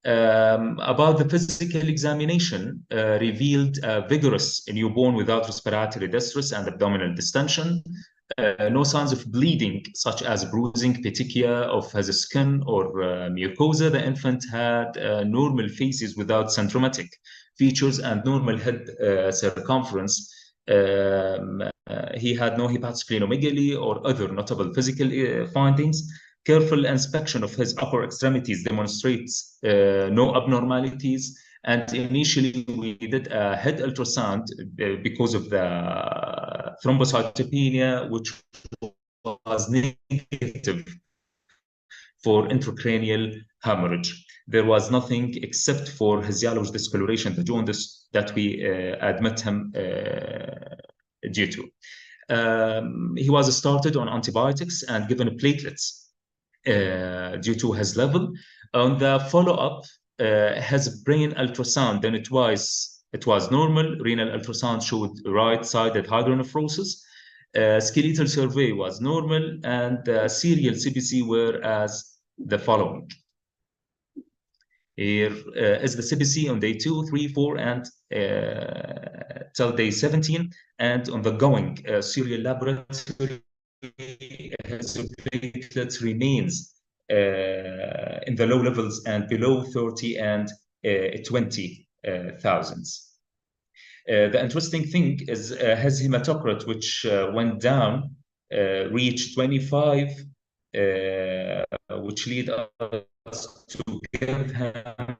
About the physical examination, revealed a vigorous newborn without respiratory distress and abdominal distension. No signs of bleeding, such as bruising, petechia of his skin or mucosa. The infant had normal faces without syndromatic features and normal head circumference. He had no hepatosplenomegaly or other notable physical findings. Careful inspection of his upper extremities demonstrates no abnormalities. And initially, we did a head ultrasound because of the thrombocytopenia, which was negative for intracranial hemorrhage. There was nothing except for his yellowish discoloration, the jaundice, that we admit him due to. He was started on antibiotics and given platelets due to his level. On the follow-up, his brain ultrasound, then it was normal. Renal ultrasound showed right-sided hydronephrosis. Skeletal survey was normal, and serial CBC were as the following. Here is the CBC on day 2, 3, 4, and till day 17. And on the going serial laboratory, his platelets remains in the low levels and below 30 and 20 thousands. The interesting thing is his hematocrit, which went down, reached 25, which lead us to give him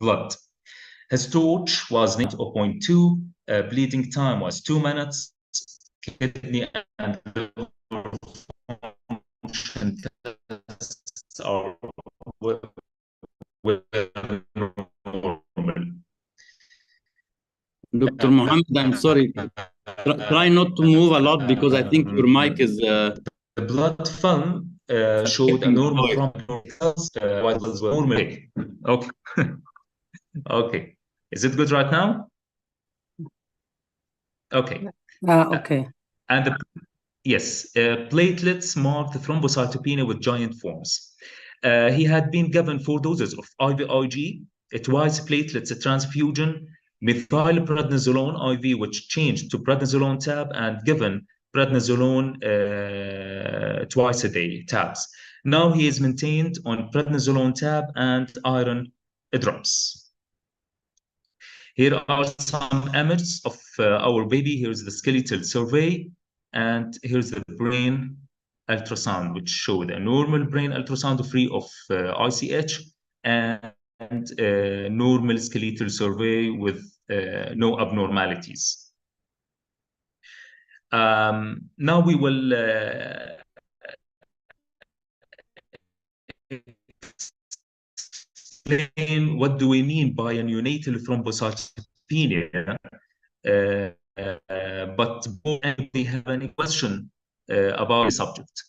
blood. His torch was 0.2, bleeding time was 2 minutes, kidney and liver function tests are normal. Dr. Mohammed, I'm sorry. Try not to move a lot because I think your mic is... The blood film showed a normal thrombocytes, while it was normal. Okay. Okay. Is it good right now? Okay. Okay. And yes, platelets marked thrombocytopenia with giant forms. He had been given 4 doses of IVIG, twice platelets transfusion, methylprednisolone IV, which changed to prednisolone tab, and given prednisolone twice a day tabs. Now he is maintained on prednisolone tab and iron drops. Here are some images of our baby. Here's the skeletal survey, and here's the brain ultrasound, which showed a normal brain ultrasound free of ICH and normal skeletal survey with no abnormalities. Now we will explain what do we mean by a neonatal thrombocytopenia. But before we have any question about the subject.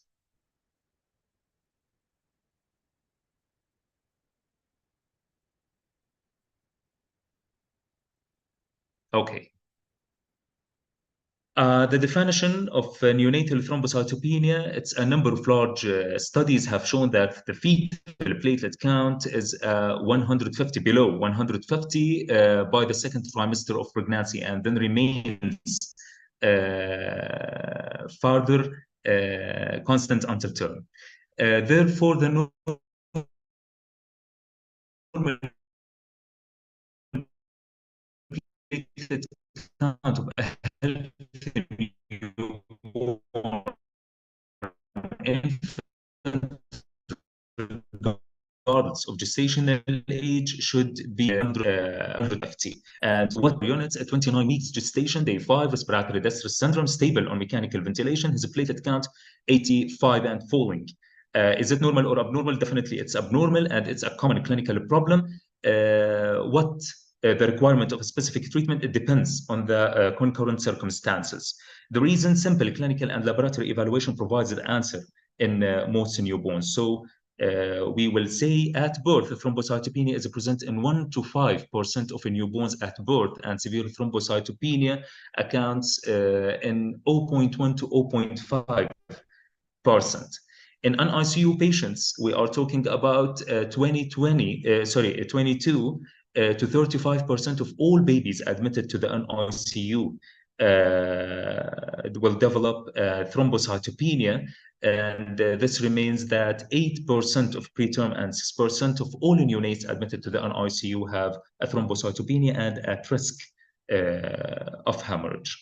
Okay. The definition of neonatal thrombocytopenia, it's a number of large studies have shown that the fetal platelet count is 150, below 150 by the second trimester of pregnancy, and then remains further constant until term. Therefore, the normal platelet count of a healthy newborn infant, regardless of gestational age, should be 150. And what units at 29 weeks gestation, day 5, respiratory distress syndrome, stable on mechanical ventilation, his platelet count 85 and falling. Is it normal or abnormal? Definitely it's abnormal, and it's a common clinical problem. What the requirement of a specific treatment, it depends on the concurrent circumstances. The reason, simple clinical and laboratory evaluation provides the answer in most newborns. So we will say at birth, thrombocytopenia is present in 1 to 5% of newborns at birth, and severe thrombocytopenia accounts in 0.1 to 0.5%. In non-ICU patients, we are talking about 22 to 35% of all babies admitted to the non-ICU will develop thrombocytopenia, and this remains that 8% of preterm and 6% of all neonates admitted to the non-ICU have a thrombocytopenia and at risk of hemorrhage.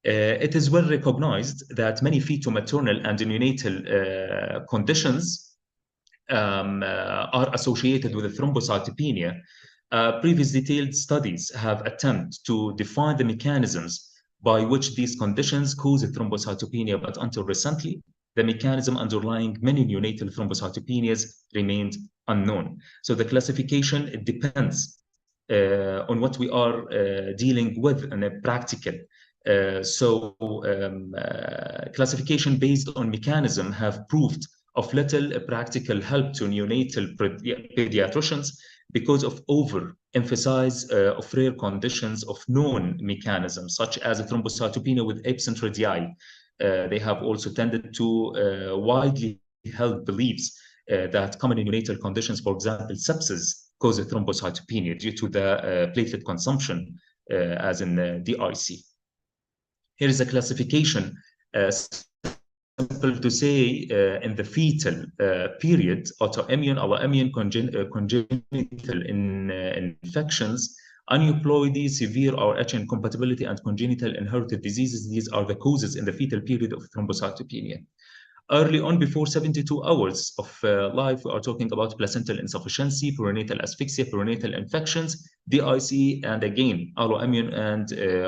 It is well recognized that many fetal-maternal and neonatal conditions are associated with thrombocytopenia. Previous detailed studies have attempted to define the mechanisms by which these conditions cause thrombocytopenia, but until recently, the mechanism underlying many neonatal thrombocytopenias remained unknown. So the classification, it depends on what we are dealing with in a practical. Classification based on mechanism have proved of little practical help to neonatal pediatricians because of overemphasis of rare conditions of known mechanisms, such as thrombocytopenia with absent radii. They have also tended to widely held beliefs that common neonatal conditions, for example, sepsis, cause thrombocytopenia due to the platelet consumption, as in DIC. Here is a classification, simple to say, in the fetal period, autoimmune, alloimmune, congenital infections, aneuploidy, severe or H incompatibility, and congenital inherited diseases. These are the causes in the fetal period of thrombocytopenia. Early on, before 72 hours of life, we are talking about placental insufficiency, perinatal asphyxia, perinatal infections, DIC, and again, alloimmune and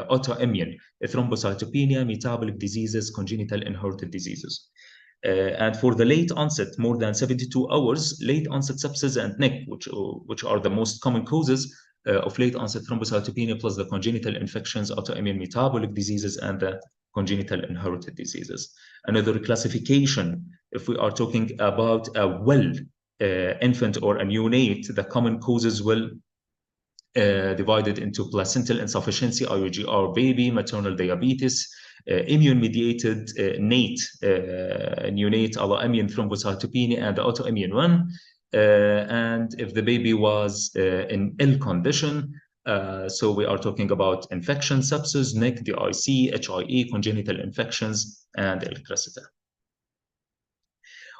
autoimmune, thrombocytopenia, metabolic diseases, congenital inherited diseases. And for the late onset, more than 72 hours, late onset sepsis and NIC, which are the most common causes of late onset thrombocytopenia, plus the congenital infections, autoimmune metabolic diseases, and the congenital inherited diseases. Another classification, if we are talking about a well infant or a neonate, the common causes will divided into placental insufficiency, IUGR baby, maternal diabetes, immune-mediated neonate alloimmune thrombocytopenia, and the autoimmune one. And if the baby was in ill condition, so we are talking about infection, sepsis, NIC, DIC, HIE, congenital infections, and electricity.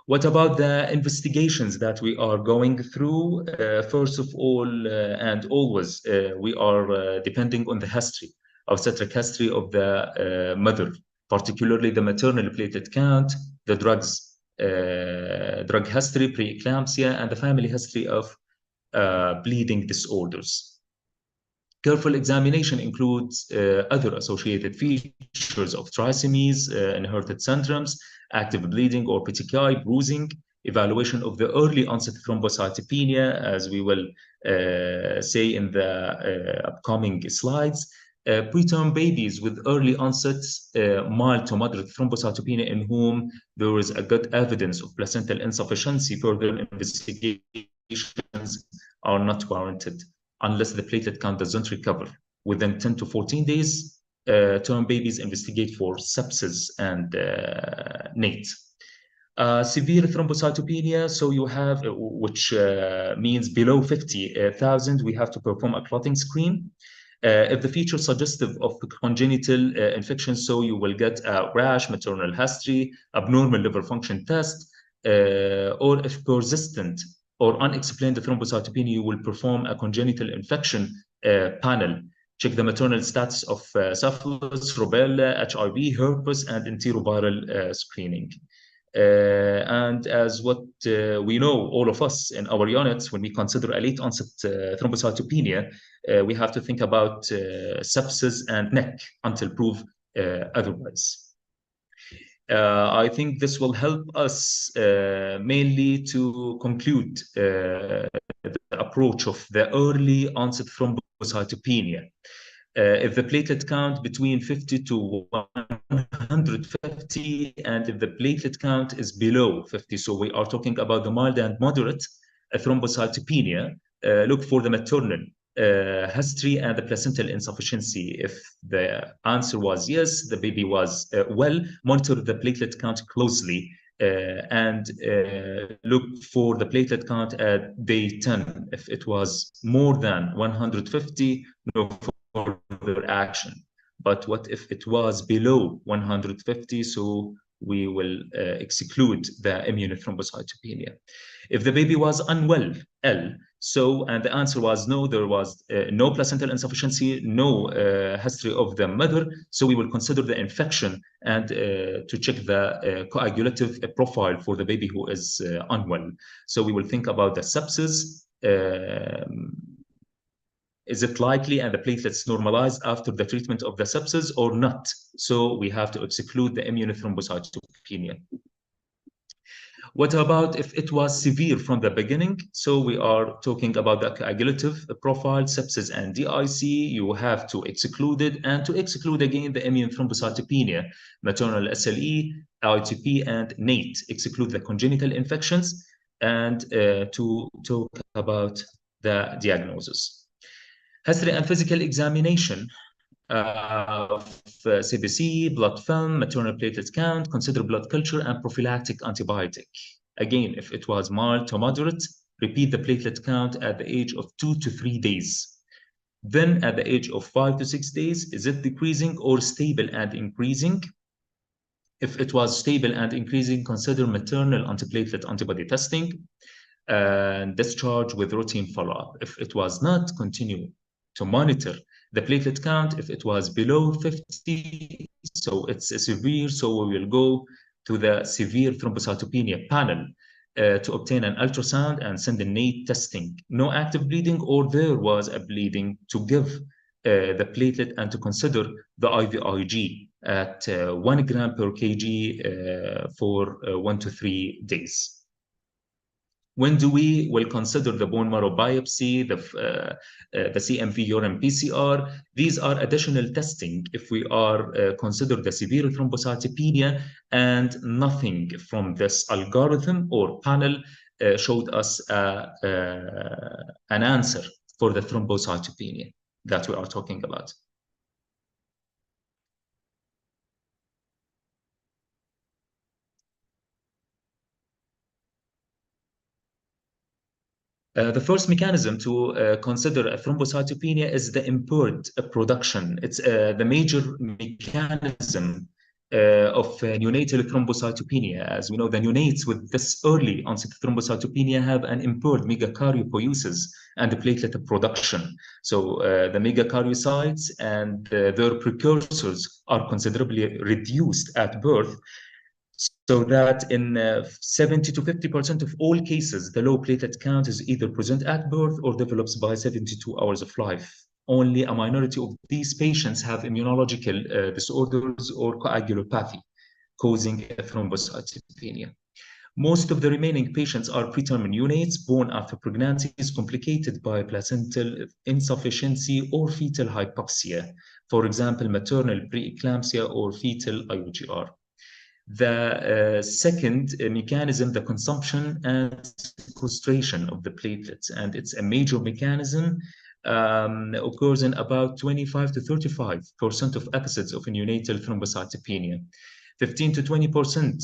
What about the investigations that we are going through? First of all, and always, we are depending on the history, obstetric history of the mother, particularly the maternal platelet count, the drugs, drug history, preeclampsia, and the family history of bleeding disorders. Careful examination includes other associated features of trisomies, inherited syndromes, active bleeding or petechiae, bruising, evaluation of the early onset thrombocytopenia, as we will say in the upcoming slides. Preterm babies with early onset mild to moderate thrombocytopenia in whom there is a good evidence of placental insufficiency, further investigations are not warranted unless the platelet count doesn't recover. Within 10 to 14 days, term babies investigate for sepsis and NATE. Severe thrombocytopenia, so you have, which means below 50,000, we have to perform a clotting screen. If the feature suggestive of congenital infection, so you will get a rash, maternal history, abnormal liver function test, or if persistent or unexplained thrombocytopenia, you will perform a congenital infection panel. Check the maternal status of syphilis, rubella, HIV, herpes, and enteroviral screening. And as what we know, all of us in our units, when we consider a late onset thrombocytopenia, we have to think about sepsis and NEC until proved otherwise. I think this will help us mainly to conclude the approach of the early onset thrombocytopenia. If the platelet count between 50 to 150, and if the platelet count is below 50, so we are talking about the mild and moderate thrombocytopenia, look for the maternal history and the placental insufficiency. If the answer was yes, the baby was well, monitor the platelet count closely and look for the platelet count at day 10. If it was more than 150, no further action. But what if it was below 150? So we will exclude the immunothrombocytopenia. If the baby was unwell, L, and the answer was no, there was no placental insufficiency, no history of the mother, so we will consider the infection and to check the coagulative profile for the baby who is unwell. So we will think about the sepsis, is it likely and the platelets normalized after the treatment of the sepsis or not? So we have to exclude the immunothrombocytopenia. What about if it was severe from the beginning? So we are talking about the coagulative profile, sepsis and DIC. You have to exclude it, and to exclude again the immune thrombocytopenia, maternal SLE, ITP, and NATE. Exclude the congenital infections, and to talk about the diagnosis. History and physical examination of CBC, blood film, maternal platelet count, consider blood culture, and prophylactic antibiotic. Again, if it was mild to moderate, repeat the platelet count at the age of 2 to 3 days. Then at the age of 5 to 6 days, is it decreasing or stable and increasing? If it was stable and increasing, consider maternal antiplatelet antibody testing and discharge with routine follow-up. If it was not, continue to monitor the platelet count. If it was below 50, so it's severe, so we will go to the severe thrombocytopenia panel to obtain an ultrasound and send a NATE testing. No active bleeding, or there was a bleeding, to give the platelet and to consider the IVIG at 1 gram per kg for 1 to 3 days. When do we will consider the bone marrow biopsy, the CMV urine PCR? These are additional testing if we are consider the severe thrombocytopenia, and nothing from this algorithm or panel showed us an answer for the thrombocytopenia that we are talking about. The first mechanism to consider a thrombocytopenia is the impaired production. It's the major mechanism of neonatal thrombocytopenia. As we know, the neonates with this early onset thrombocytopenia have an impaired megakaryopoiesis and the platelet production. So the megakaryocytes and their precursors are considerably reduced at birth, so that in 70 to 50% of all cases, the low platelet count is either present at birth or develops by 72 hours of life. Only a minority of these patients have immunological disorders or coagulopathy, causing a thrombocytopenia. Most of the remaining patients are preterm neonates born after pregnancy is complicated by placental insufficiency or fetal hypoxia, for example, maternal preeclampsia or fetal IUGR. The second mechanism, the consumption and sequestration of the platelets, and it's a major mechanism, occurs in about 25 to 35% of episodes of neonatal thrombocytopenia. 15 to 20%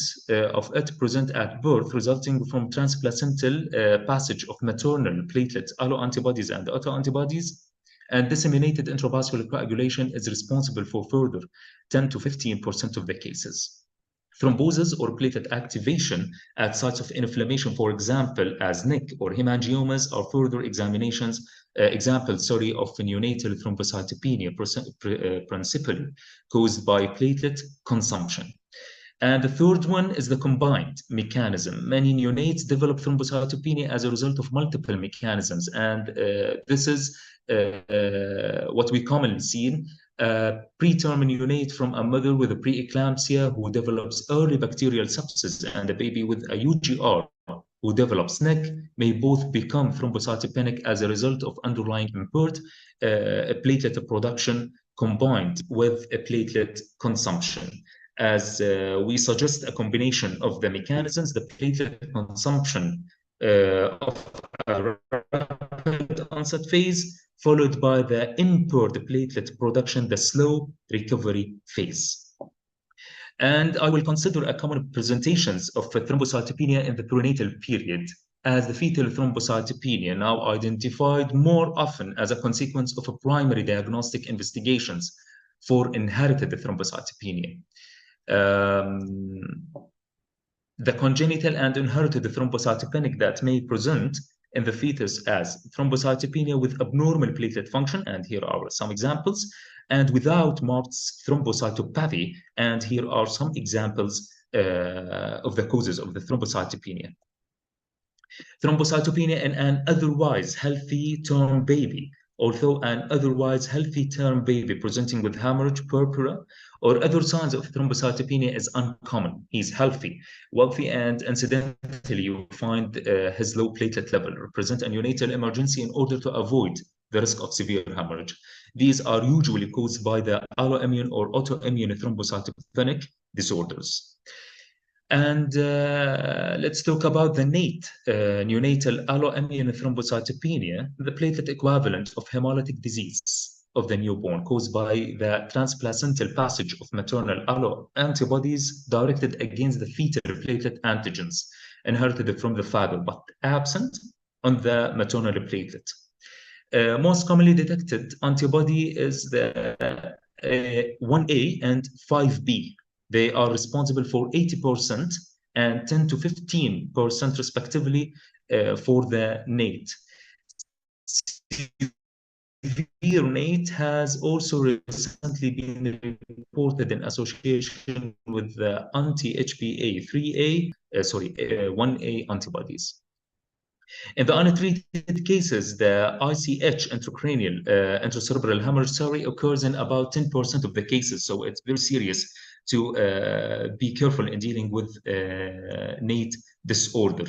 of it present at birth, resulting from transplacental passage of maternal platelet alloantibodies and autoantibodies, and disseminated intravascular coagulation is responsible for further 10 to 15% of the cases. Thrombosis or platelet activation at sites of inflammation, for example, as NIC or hemangiomas, are further examples of neonatal thrombocytopenia, principally caused by platelet consumption. And the third one is the combined mechanism. Many neonates develop thrombocytopenia as a result of multiple mechanisms, and this is what we commonly see. Preterm neonate from a mother with a preeclampsia who develops early bacterial sepsis and a baby with a UGR who develops NIC may both become thrombocytopenic as a result of underlying impaired platelet production combined with a platelet consumption. As we suggest a combination of the mechanisms, the platelet consumption of a rapid onset phase, followed by the impaired platelet production, the slow recovery phase. And I will consider a common presentations of thrombocytopenia in the perinatal period, as the fetal thrombocytopenia now identified more often as a consequence of a primary diagnostic investigations for inherited thrombocytopenia. The congenital and inherited thrombocytopenic that may present in the fetus as thrombocytopenia with abnormal platelet function, and here are some examples, and without marked thrombocytopathy, and here are some examples of the causes of the thrombocytopenia. Thrombocytopenia in an otherwise healthy term baby. Although an otherwise healthy term baby presenting with hemorrhage, purpura, or other signs of thrombocytopenia is uncommon. He's healthy, wealthy, and incidentally, you find his low platelet level represent a neonatal emergency in order to avoid the risk of severe hemorrhage. These are usually caused by the alloimmune or autoimmune thrombocytopenic disorders. And let's talk about the NATE, neonatal alloimmune thrombocytopenia, the platelet equivalent of hemolytic disease of the newborn caused by the transplacental passage of maternal alloantibodies directed against the fetal platelet antigens inherited from the father, but absent on the maternal platelet. Most commonly detected antibody is the 1A and 5B. They are responsible for 80% and 10 to 15% respectively for the NATE. Severe NATE has also recently been reported in association with the anti-HBA1A antibodies. In the untreated cases, the ICH, intracranial intracerebral hemorrhage, occurs in about 10% of the cases. So it's very serious to be careful in dealing with NATE disorder.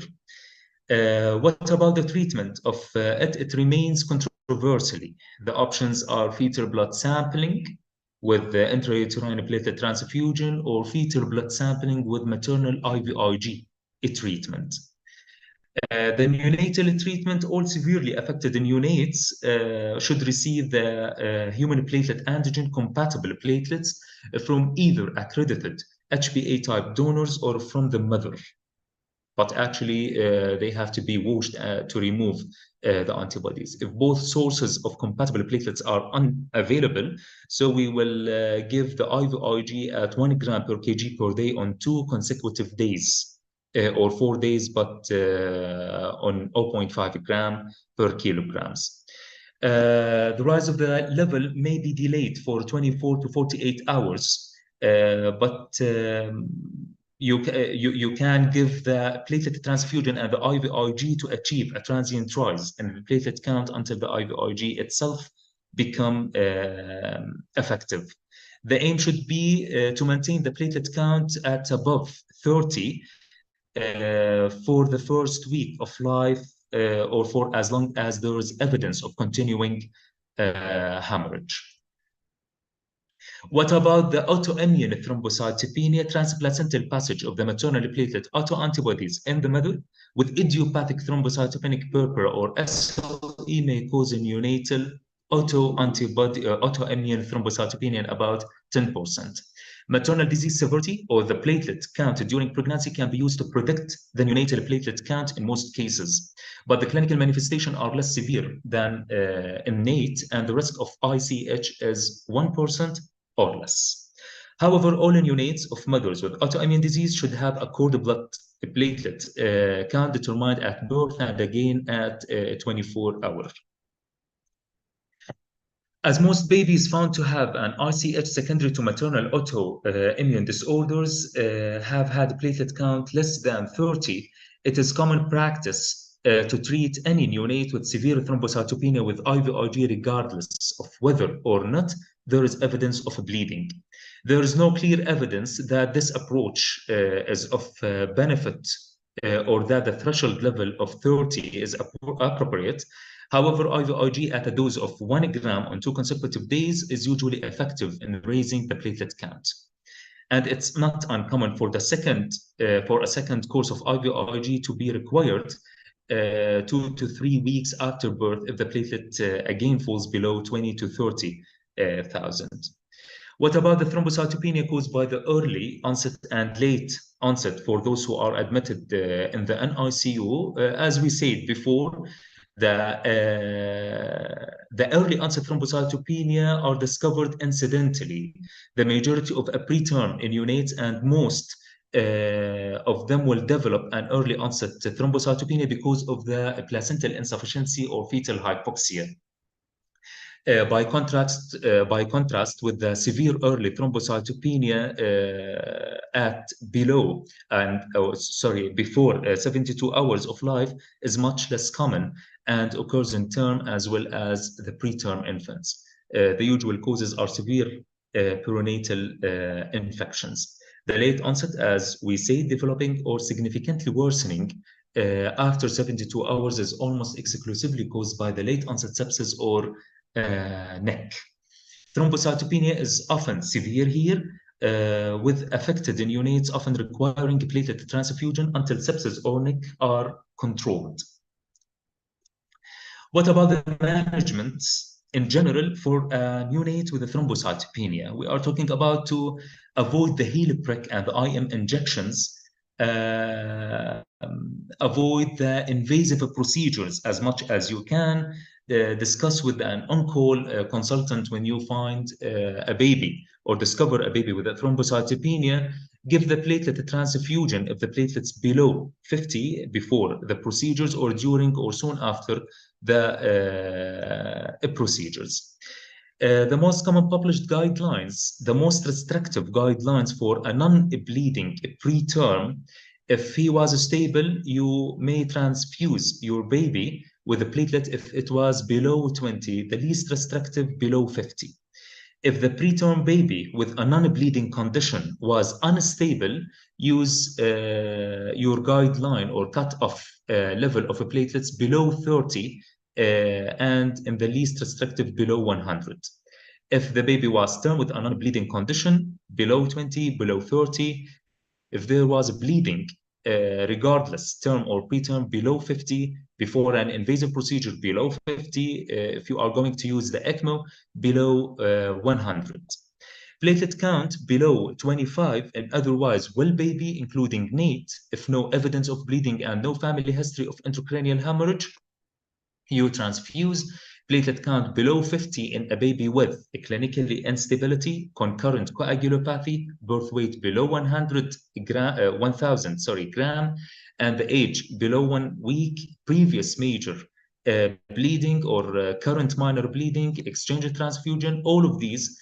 What about the treatment of it? It remains controversially. The options are fetal blood sampling with the intrauterine platelet transfusion or fetal blood sampling with maternal IVIG treatment. The neonatal treatment, all severely affected neonates should receive the human platelet antigen compatible platelets from either accredited HBA type donors or from the mother. But actually, they have to be washed to remove the antibodies. If both sources of compatible platelets are unavailable, so we will give the IVIG at 1 gram per kg per day on 2 consecutive days. Or 4 days, but on 0.5 gram per kilograms. The rise of the level may be delayed for 24 to 48 hours, but you can give the platelet transfusion and the IVIG to achieve a transient rise in the platelet count until the IVIG itself become effective. The aim should be to maintain the platelet count at above 30 for the first week of life or for as long as there is evidence of continuing hemorrhage. What about the autoimmune thrombocytopenia, transplacental passage of the maternal platelet autoantibodies in the mother with idiopathic thrombocytopenic purpura or SLE may cause a neonatal autoimmune thrombocytopenia in about 10%. Maternal disease severity or the platelet count during pregnancy can be used to predict the neonatal platelet count in most cases, but the clinical manifestations are less severe than in NATE, and the risk of ICH is 1% or less. However, all neonates of mothers with autoimmune disease should have a cord blood platelet count determined at birth and again at 24 hours. As most babies found to have an ICH secondary to maternal autoimmune disorders have had platelet count less than 30, it is common practice to treat any neonate with severe thrombocytopenia with IVIG regardless of whether or not there is evidence of bleeding. There is no clear evidence that this approach is of benefit or that the threshold level of 30 is appropriate. However, IVIG at a dose of 1 gram on 2 consecutive days is usually effective in raising the platelet count. And it's not uncommon for a second course of IVIG to be required 2 to 3 weeks after birth if the platelet again falls below 20 to 30,000. What about the thrombocytopenia caused by the early onset and late onset for those who are admitted in the NICU? As we said before, the early onset thrombocytopenia are discovered incidentally. The majority of preterm neonates and most of them will develop an early onset thrombocytopenia because of the placental insufficiency or fetal hypoxia. By contrast with the severe early thrombocytopenia before 72 hours of life is much less common and occurs in term as well as the preterm infants. The usual causes are severe perinatal infections. The late onset, as we say, developing or significantly worsening after 72 hours is almost exclusively caused by the late onset sepsis or neck. Thrombocytopenia is often severe here, with affected neonates often requiring platelet transfusion until sepsis or neck are controlled. What about the management in general for a neonate with a thrombocytopenia? We are talking about to avoid the heel prick and the IM injections, avoid the invasive procedures as much as you can, discuss with an on-call consultant when you find a baby or discover a baby with a thrombocytopenia. Give the platelet transfusion if the platelets below 50 before the procedures or during or soon after the procedures. The most common published guidelines, the most restrictive guidelines for a non-bleeding preterm, if he was stable, you may transfuse your baby with a platelet if it was below 20, the least restrictive below 50. If the preterm baby with a non-bleeding condition was unstable, use your guideline or cut-off level of platelets below 30 and in the least restrictive below 100. If the baby was term with a non-bleeding condition, below 20, below 30. If there was bleeding, regardless, term or preterm, below 50, before an invasive procedure, below 50. If you are going to use the ECMO, below 100. Platelet count below 25 and otherwise well baby, including NEAT, if no evidence of bleeding and no family history of intracranial hemorrhage, you transfuse. Platelet count below 50 in a baby with a clinically instability, concurrent coagulopathy, birth weight below 1,000 gram, and the age below 1 week, previous major bleeding or current minor bleeding, exchange transfusion, all of these,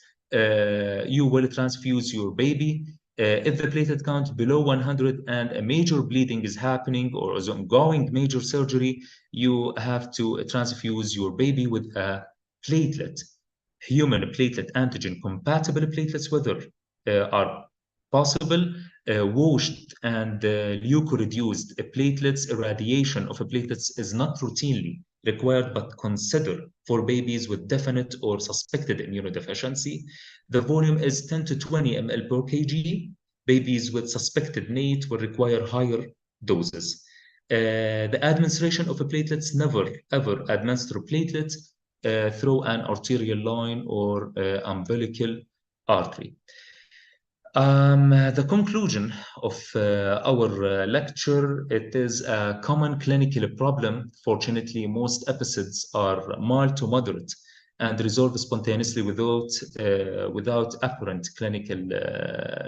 you will transfuse your baby. If the platelet count below 100 and a major bleeding is happening or is ongoing major surgery, you have to transfuse your baby with a platelet, human platelet antigen compatible platelets, whether are possible, washed and leukoreduced platelets. Irradiation of platelets is not routinely required but considered for babies with definite or suspected immunodeficiency. The volume is 10 to 20 ml per kg. Babies with suspected NEAT will require higher doses. The administration of platelets, never ever administer platelets through an arterial line or umbilical artery. The conclusion of our lecture, it is a common clinical problem. Fortunately, most episodes are mild to moderate and resolve spontaneously without apparent clinical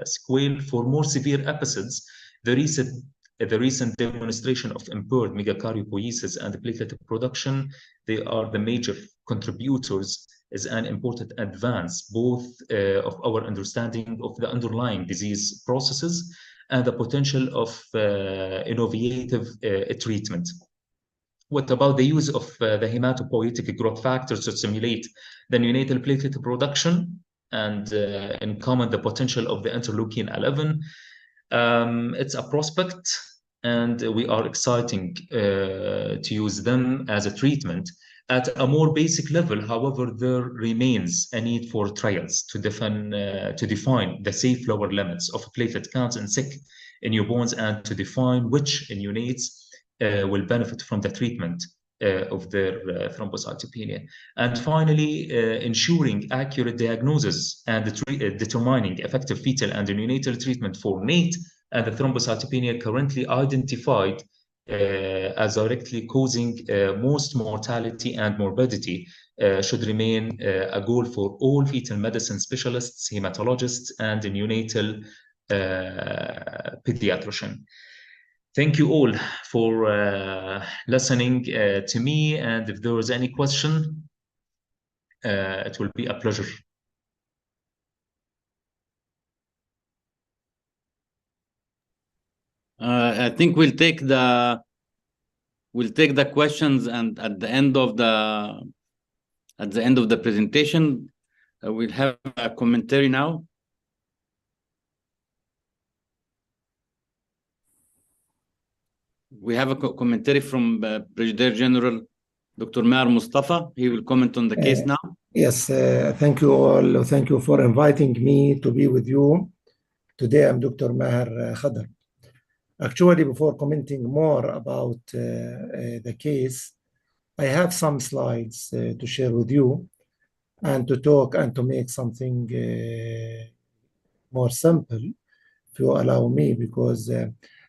sequelae. For more severe episodes, the recent demonstration of impaired megakaryopoiesis and platelet production, they are the major contributors, is an important advance, both of our understanding of the underlying disease processes and the potential of innovative treatment. What about the use of the hematopoietic growth factors to stimulate the neonatal platelet production and in common the potential of the interleukin-11? It's a prospect, and we are exciting to use them as a treatment. At a more basic level, however, there remains a need for trials to define the safe lower limits of platelet counts in sick newborns and to define which neonates will benefit from the treatment of their thrombocytopenia. And finally, ensuring accurate diagnosis and determining effective fetal and neonatal treatment for NATE and the thrombocytopenia currently identified as directly causing most mortality and morbidity should remain a goal for all fetal medicine specialists, hematologists, and neonatal pediatrician. Thank you all for listening to me, and if there is any question, it will be a pleasure. I think we'll take the questions, and at the end of the presentation, we'll have a commentary now. We have a commentary from Brigadier General Dr. Maher Mustafa. He will comment on the case now. Yes, thank you all. Thank you for inviting me to be with you. Today I'm Dr. Maher Khadr. Actually, before commenting more about the case, I have some slides to share with you and to talk and to make something more simple, if you allow me, because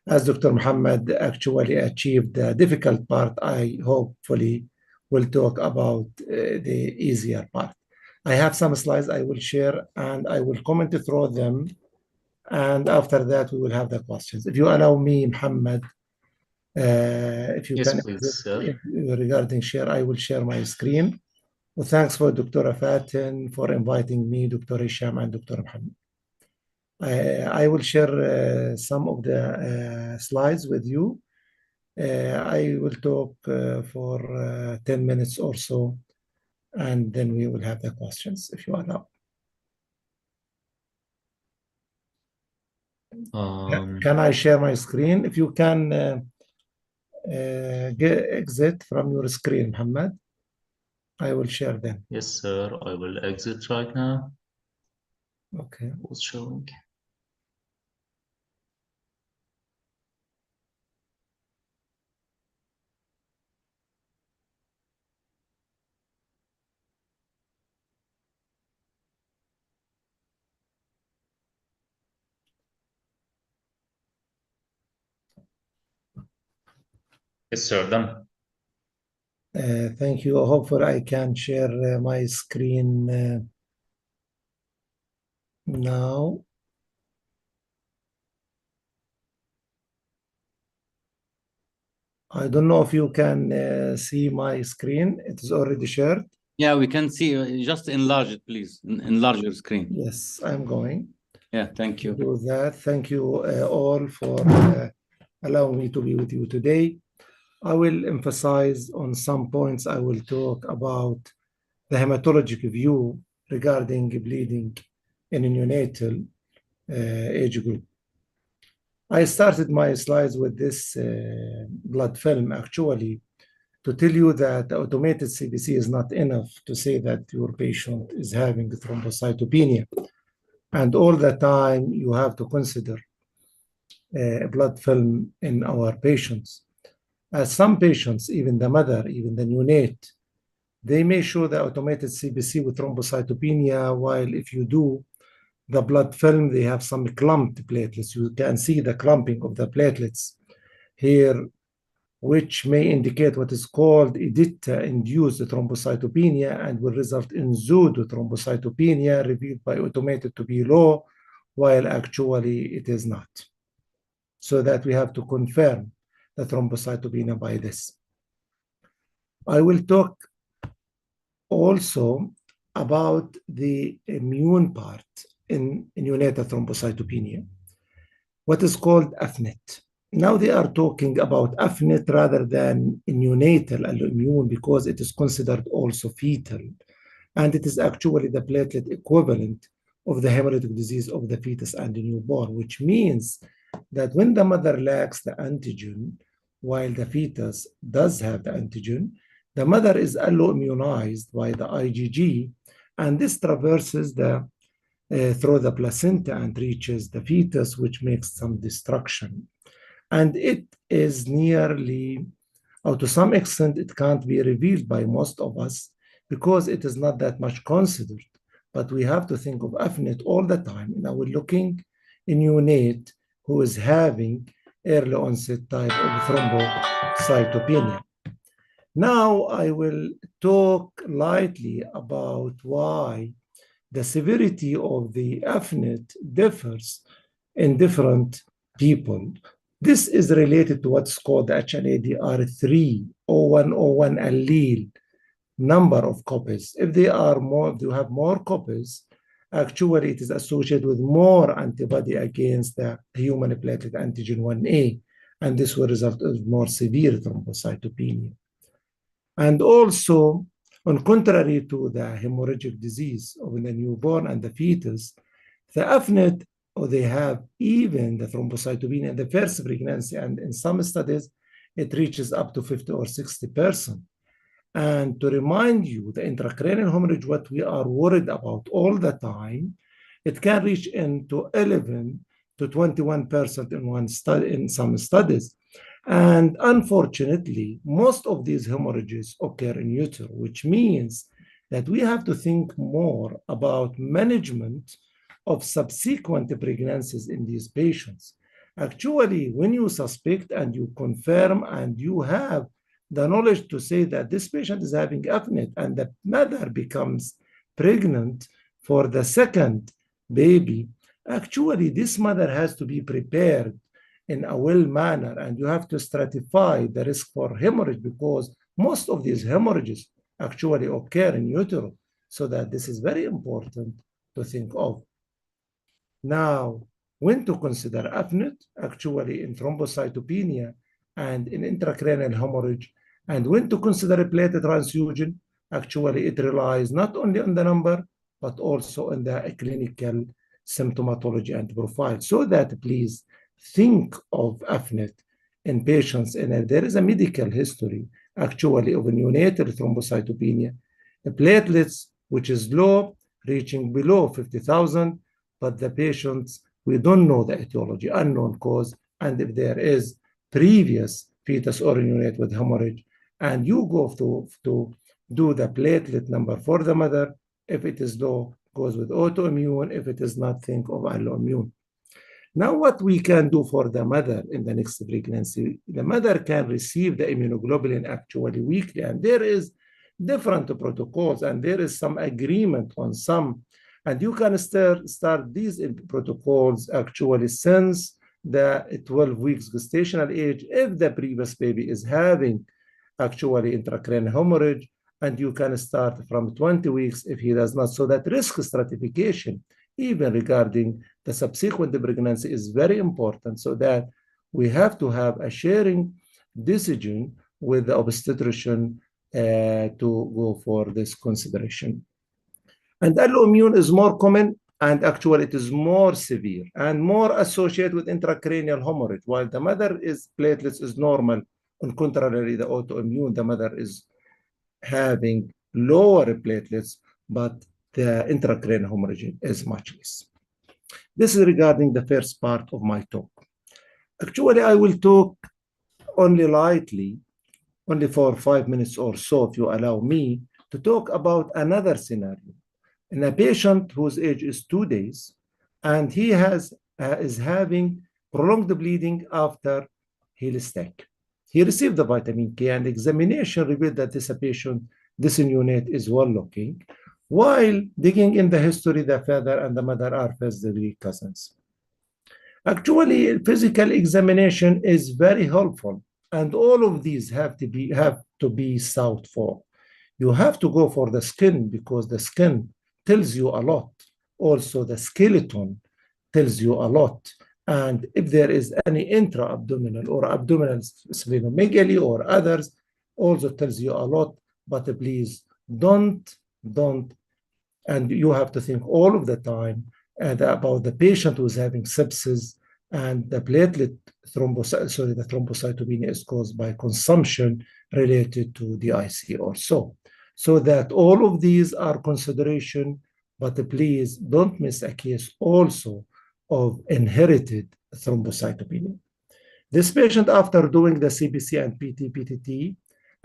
as Dr. Muhammad actually achieved the difficult part, I hopefully will talk about the easier part. I have some slides I will share and I will comment through them. And after that, we will have the questions. If you allow me, Muhammad, if you yes, can, please, regarding share, I will share my screen. Well, thanks for Dr. Fatin for inviting me, Dr. Hisham, and Dr. Muhammad. I will share some of the slides with you. I will talk for 10 minutes or so, and then we will have the questions, if you allow. Can I share my screen? If you can exit from your screen, Muhammad, I will share them. Yes, sir. I will exit right now. Okay. What's showing? Yes, sir. Done. Thank you. Hopefully, I can share my screen now. I don't know if you can see my screen. It is already shared. Yeah, we can see. Just enlarge it, please. Enlarge your screen. Yes, I'm going. Yeah, thank you. Do that. Thank you all for allowing me to be with you today. I will emphasize on some points. I will talk about the hematologic view regarding bleeding in a neonatal age group. I started my slides with this blood film actually to tell you that automated CBC is not enough to say that your patient is having thrombocytopenia. And all the time you have to consider blood film in our patients. As some patients, even the mother, even the neonate, they may show the automated CBC with thrombocytopenia, while if you do the blood film, they have some clumped platelets. You can see the clumping of the platelets here, which may indicate what is called EDITA-induced thrombocytopenia and will result in pseudothrombocytopenia revealed by automated to be low, while actually it is not. So that we have to confirm the thrombocytopenia by this. I will talk also about the immune part in neonatal thrombocytopenia, what is called AFNIT. Now they are talking about AFNIT rather than neonatal immune because it is considered also fetal. And it is actually the platelet equivalent of the hemolytic disease of the fetus and the newborn, which means that when the mother lacks the antigen, while the fetus does have the antigen, the mother is alloimmunized by the IgG, and this traverses through the placenta and reaches the fetus, which makes some destruction. And it is nearly or to some extent, it can't be revealed by most of us because it is not that much considered. But we have to think of AFNIT all the time. Now we're looking in neonate who is having early onset type of thrombocytopenia. Now I will talk lightly about why the severity of the AFNIT differs in different people. This is related to what's called the HLA-DR3 0101 allele number of copies. If they are more, if you have more copies, actually it is associated with more antibody against the human platelet antigen 1A, and this will result in more severe thrombocytopenia. And also, on contrary to the hemorrhagic disease of the newborn and the fetus, the AFNIT, or they have even the thrombocytopenia in the first pregnancy, and in some studies, it reaches up to 50 or 60%. And to remind you, the intracranial hemorrhage, what we are worried about all the time, it can reach into 11 to 21% in one study, in some studies. And unfortunately, most of these hemorrhages occur in utero, which means that we have to think more about management of subsequent pregnancies in these patients. Actually, when you suspect and you confirm and you have the knowledge to say that this patient is having AFNIT and the mother becomes pregnant for the second baby, actually this mother has to be prepared in a well manner, and you have to stratify the risk for hemorrhage because most of these hemorrhages actually occur in utero. So that this is very important to think of. Now, when to consider AFNIT, actually in thrombocytopenia and in intracranial hemorrhage, and when to consider a platelet transfusion, actually it relies not only on the number, but also on the clinical symptomatology and profile. So that please think of AFNIT in patients, and if there is a medical history actually of a neonatal thrombocytopenia, the platelets, which is low, reaching below 50,000, but the patients, we don't know the etiology, unknown cause, and if there is previous fetus or neonate with hemorrhage, and you go to do the platelet number for the mother, if it is low, goes with autoimmune, if it is not, think of alloimmune. Now, what we can do for the mother in the next pregnancy, the mother can receive the immunoglobulin actually weekly, and there is different protocols, and there is some agreement on some, and you can start these protocols actually since the 12 weeks gestational age if the previous baby is having actually intracranial hemorrhage, and you can start from 20 weeks if he does not. So that risk stratification, even regarding the subsequent pregnancy, is very important, so that we have to have a sharing decision with the obstetrician to go for this consideration. And alloimmune is more common, and actually it is more severe and more associated with intracranial hemorrhage, while the mother is platelets is normal. On contrary, the autoimmune, the mother is having lower platelets, but the intracranial hemorrhage is much less. This is regarding the first part of my talk. Actually, I will talk only lightly, only for 5 minutes or so, if you allow me, to talk about another scenario. In a patient whose age is 2 days, and he is having prolonged bleeding after heel stick. He received the vitamin K, and examination revealed that this patient, this neonate, is well looking. While digging in the history, the father and the mother are first-degree cousins. Actually, physical examination is very helpful, and all of these have to be sought for. You have to go for the skin because the skin tells you a lot. Also, the skeleton tells you a lot. And if there is any intra-abdominal or abdominal splenomegaly or others, also tells you a lot. But please don't, and you have to think all of the time about the patient who is having sepsis, and the platelet the thrombocytopenia is caused by consumption related to the IC or so. So that all of these are consideration, but please don't miss a case also of inherited thrombocytopenia. This patient, after doing the CBC and PT-PTT,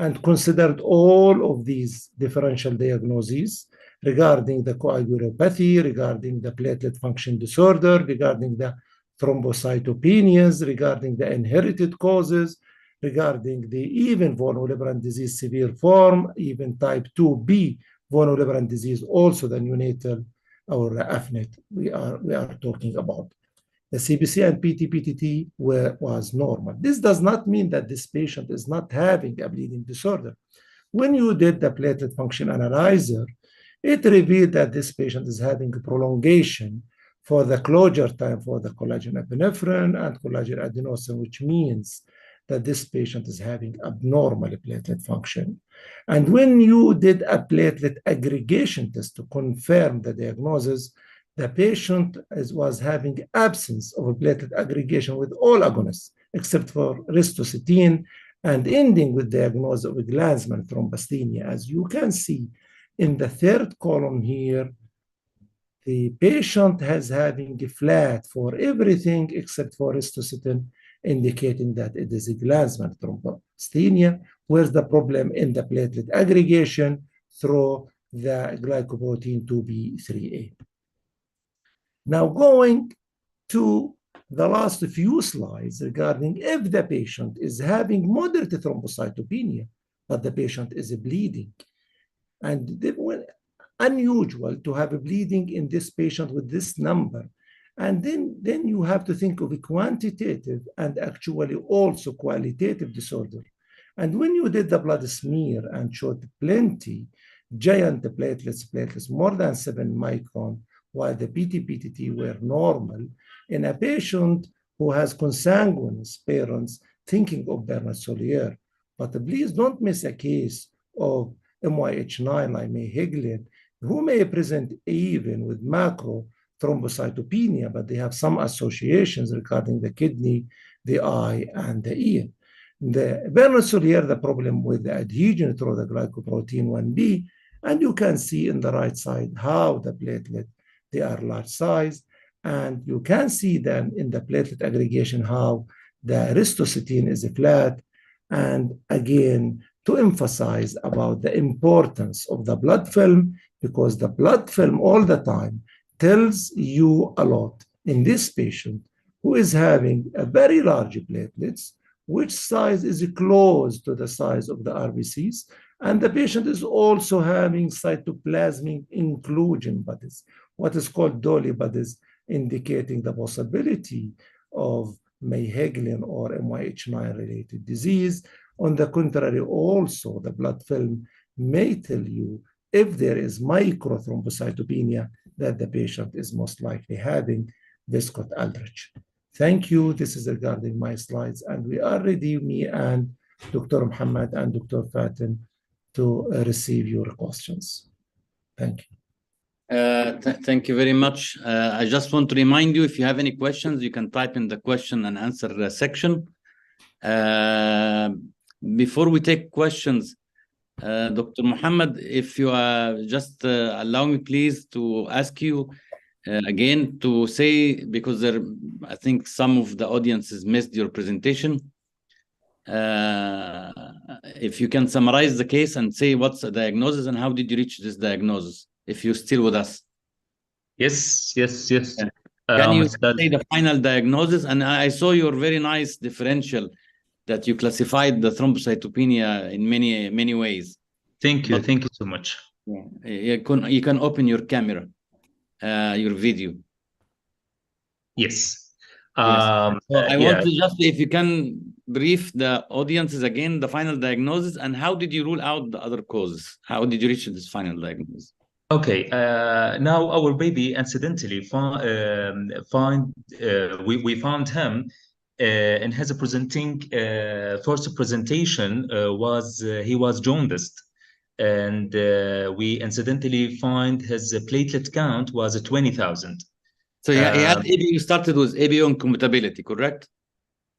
and considered all of these differential diagnoses regarding the coagulopathy, regarding the platelet function disorder, regarding the thrombocytopenias, regarding the inherited causes, regarding the even von Willebrand disease severe form, even type 2B von Willebrand disease, also the neonatal or AFNET we are talking about. The CBC and PT-PTT was normal. This does not mean that this patient is not having a bleeding disorder. When you did the platelet function analyzer, it revealed that this patient is having a prolongation for the closure time for the collagen epinephrine and collagen adenosine, which means that this patient is having abnormal platelet function. And when you did a platelet aggregation test to confirm the diagnosis, the patient was having absence of a platelet aggregation with all agonists, except for ristocytine, and ending with diagnosis of Glanzmann thrombasthenia. As you can see in the third column here, the patient has having a flat for everything except for ristocytine, indicating that it is a Glanzmann thrombasthenia. Where's the problem in the platelet aggregation through the glycoprotein 2B3A? Now going to the last few slides regarding if the patient is having moderate thrombocytopenia, but the patient is bleeding. And unusual to have a bleeding in this patient with this number. And then you have to think of a quantitative and actually also qualitative disorder. And when you did the blood smear and showed plenty, giant platelets more than 7 micron, while the PT-PTT were normal, in a patient who has consanguineous parents thinking of Bernard-Solier. But please don't miss a case of MYH9 like May-Heglin, who may present even with macro thrombocytopenia, but they have some associations regarding the kidney, the eye, and the ear. The Bernard-Solier, the problem with the adhesion through the glycoprotein 1B, and you can see in the right side how the platelet, they are large size, and you can see then in the platelet aggregation how the ristocytine is flat. And again, to emphasize about the importance of the blood film, because the blood film all the time tells you a lot in this patient who is having a very large platelets, which size is close to the size of the RBCs, and the patient is also having cytoplasmic inclusion bodies, what is called Dolly bodies, indicating the possibility of May-Heglin or MYH9 related disease. On the contrary, also the blood film may tell you if there is microthrombocytopenia that the patient is most likely having Viscott-Aldrich. Thank you. This is regarding my slides, and we are ready, me and Dr. Muhammad and Dr. Fatin, to receive your questions. Thank you. Thank you very much. I just want to remind you, if you have any questions, you can type in the question and answer section. Before we take questions, Dr. Muhammad, if you just allow me, please, to ask you again to say, because I think some of the audiences missed your presentation. If you can summarize the case and say what's the diagnosis and how did you reach this diagnosis, if you're still with us. Yes. Can you say the final diagnosis? And I saw your very nice differential that you classified the thrombocytopenia in many ways. Thank you. Thank you so much. You can open your camera, your video. Yes. So I want to just, if you can brief the audiences again, the final diagnosis, and how did you rule out the other causes? How did you reach this final diagnosis? Okay. Now our baby, incidentally, we found him and his presenting first presentation was he was jaundiced, and we incidentally find his platelet count was 20,000. So he had ABO, started with ABO incompatibility, correct?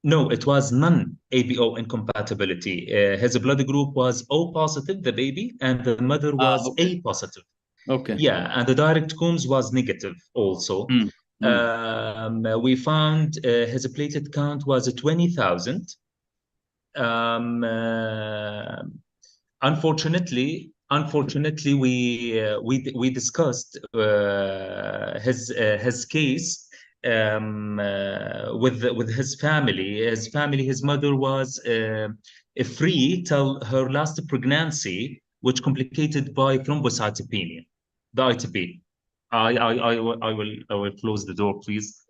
No, it was non-ABO incompatibility. His blood group was O positive, the baby, and the mother was A positive. Okay. Yeah, and the direct Coombs was negative also. We found his platelet count was 20,000. Unfortunately, we discussed his case with his family. His mother was free till her last pregnancy, which complicated by thrombocytopenia, the ITP. I will close the door, please.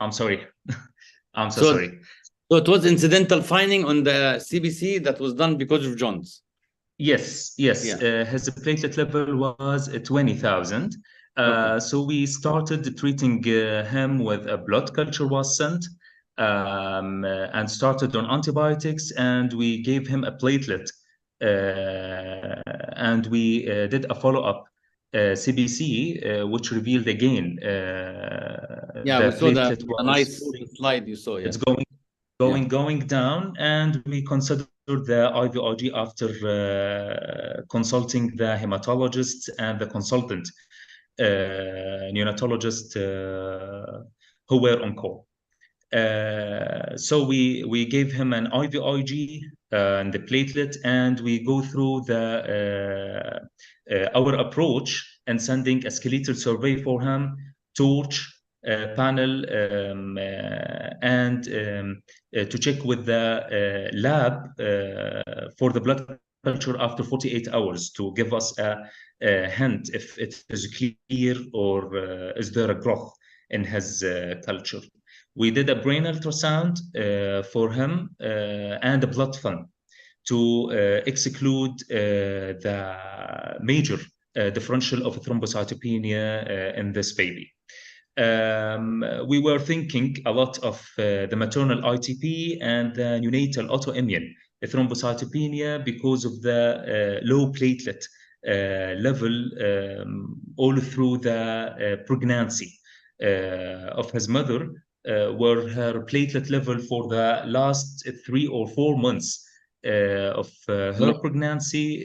I'm sorry. I'm so sorry. So it was incidental finding on the CBC that was done because of John's. Yes. Yeah. His platelet level was 20,000. Okay. So we started treating him with a blood culture was sent and started on antibiotics, and we gave him a platelet and we did a follow-up CBC, which revealed again we saw the nice slide you saw. It's going down, and we considered the IVIG after consulting the hematologist and the consultant neonatologist who were on call. So we gave him an IVIG and the platelet, and we go through the our approach and sending a skeletal survey for him, torch, panel, and to check with the lab for the blood culture after 48 hours to give us a hint if it is clear or is there a growth in his culture. We did a brain ultrasound for him and a blood film to exclude the major differential of thrombocytopenia in this baby. We were thinking a lot of the maternal ITP and the neonatal autoimmune thrombocytopenia because of the low platelet level all through the pregnancy of his mother, where her platelet level for the last 3 or 4 months of her pregnancy,